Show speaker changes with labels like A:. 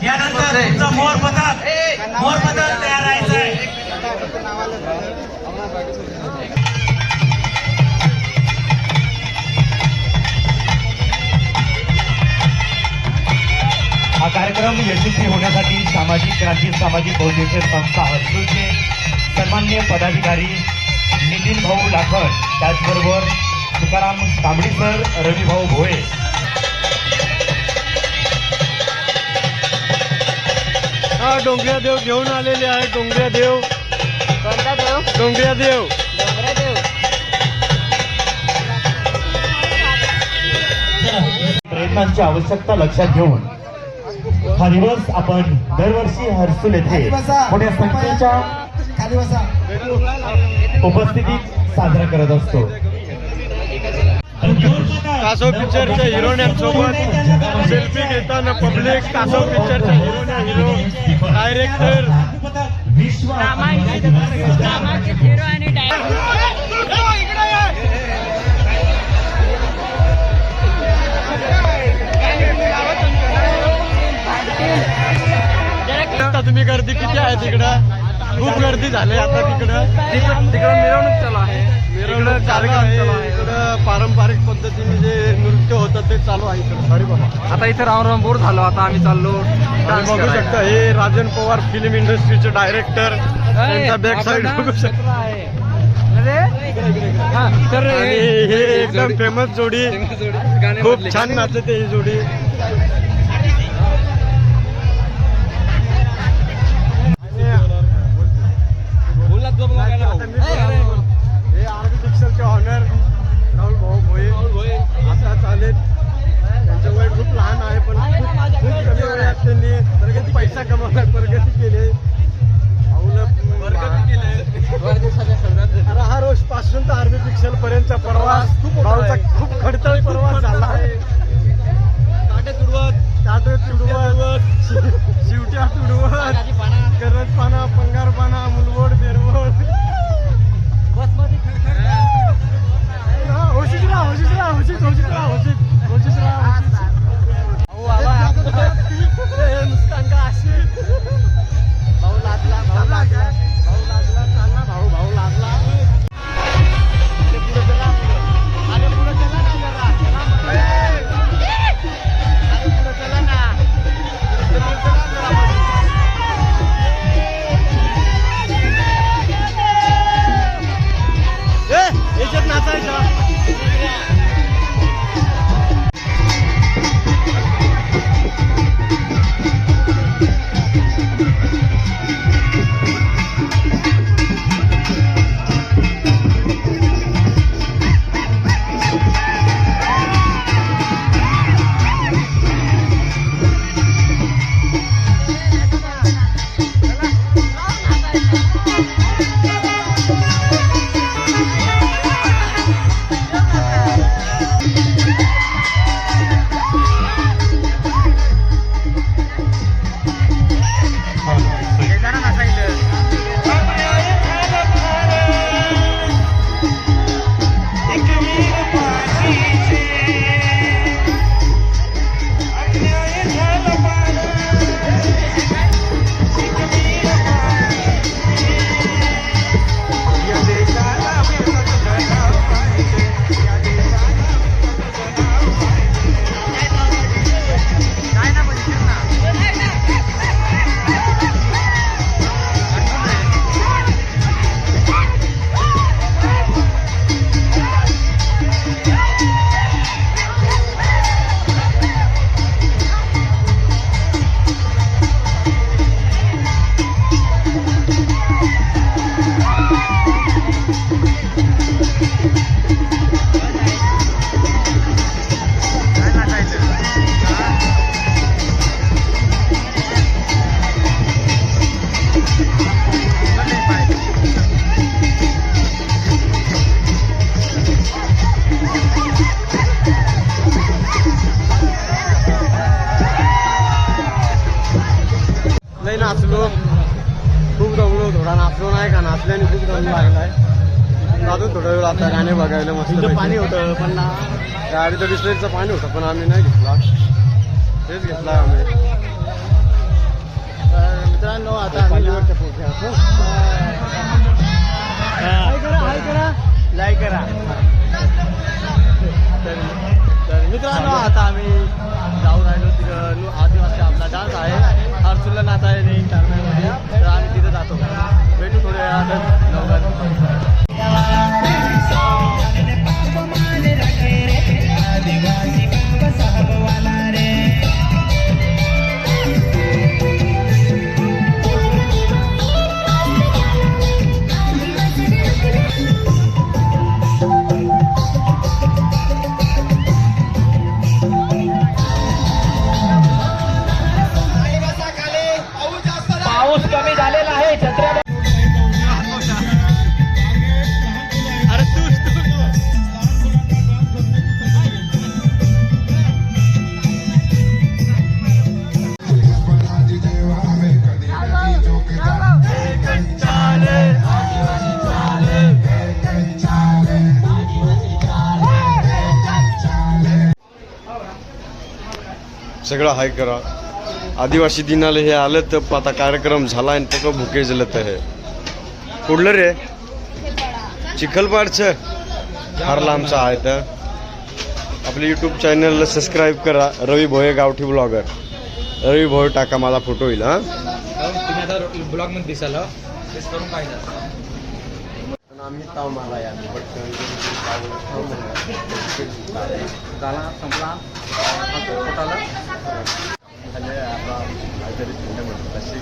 A: यानंतर तुमचा मोर पथक तयार राहायचं आहे.
B: हा कार्यक्रम यशस्वी होण्यासाठी सामाजिक क्रांती सामाजिक बौद्धिक संस्था हस्तूचे सन्माननीय पदाधिकारी नितीन भाऊ लाखन, त्याचबरोबर तुकाराम तांबडी सर, रवी भाऊ भोये,
C: डोंगऱ्या देव घेऊन आलेले आहे. डोंगऱ्या देव, डोंगऱ्या देव
B: प्रयत्नांची आवश्यकता लक्षात घेऊन हा दिवस आपण दरवर्षी हर्सुल येथे मोठ्या संख्येच्या उपस्थितीत साजरा करत असतो.
C: कासव पिक्चरच्या हिरोण्यांसोबत सेल्फी घेताना पब्लिक, कासव पिक्चरच्या हिरोण्या, हिरो, डायरेक्टर, तुम्ही गर्दी किती आहे तिकडं? खूप गर्दी झाली आता तिकडं मिरवणूक चालू आहे. मिरवणूक कार्यक्रम चालू आहे. इकडं पारंपरिक पद्धतीने जे नृत्य होतं ते चालू आहे इकडं. सॉरी बाबा, आता इथे राम बोर झालो. आता आम्ही चाललो, बघू शकता हे राजन पवार फिल्म इंडस्ट्रीचे डायरेक्टर, त्यांचा बॅक साईड बघू शकता. आणि हे एकदम फेमस जोडी, खूप छान नाचते ही जोडी. हे आरबी पिक्चरचे ऑनर राहुल भाऊ भोये आता चालेल. त्यांचं वय खूप लहान आहे पण खूप कमी वयात त्यांनी खूप पैसा कमावला, प्रगती केली. हा रोज पासून तर आर्मी पिक्चर पर्यंतचा प्रवास भाऊचा खूप खडतर प्रवास झाला आहे. टाटे तुडवत, शिवट्या तुडवत, करतपाना, पंगारपाना, मुलवड, बेरवड, नुकसान का अशी भाऊ लागला, भाऊ लागला, भाऊ लागला, चालला भाऊ, भाऊ लागला. पुढे चला, अरे पुढे चला ना जरा, अरे पुढे चला ना. नाचलो नाही का नाचल्याने खूप दम लागलाय. अजून थोडा वेळ आता गाणे बघायला मस्त पाणी होतं पण ना गाडीचं बिस्लेरीचं पाणी होतं पण आम्ही नाही घेतला. तेच घेतला आम्ही. तर मित्रांनो आता पालीवरच्या पोहोचलो. लाईक करा. तर मित्रांनो आता आम्ही जाऊ राहिलो तिकडं आदिवासी आपला डान्स आहे हर्सुल्ला नाथ आहे इंटरनेटमध्ये. तर आम्ही तिथं जातो. भेटू थोड्या वेळात लवकर.
B: पाऊस कमी झालेला आहे. छत्र्या
C: अरे तू सगळं हाय करा. आदिवासी दिनाला हे आलं तर आता कार्यक्रम झाला आणि तो भुके जलत आहे. कुठलं रे चिखलपाडचं फार लांबचं आहे. तर आपल्या यूट्यूब चॅनलला सबस्क्राईब करा. रवी भोये गावठी ब्लॉगर. रवी भोये टाका माझा फोटो होईल. हां
A: तुम्ही आता ब्लॉग मध्ये दिसाल करून काय
C: आम्ही ताव मला या
A: झाला संपला पोटाला
C: काहीतरी थंड म्हणतो कशी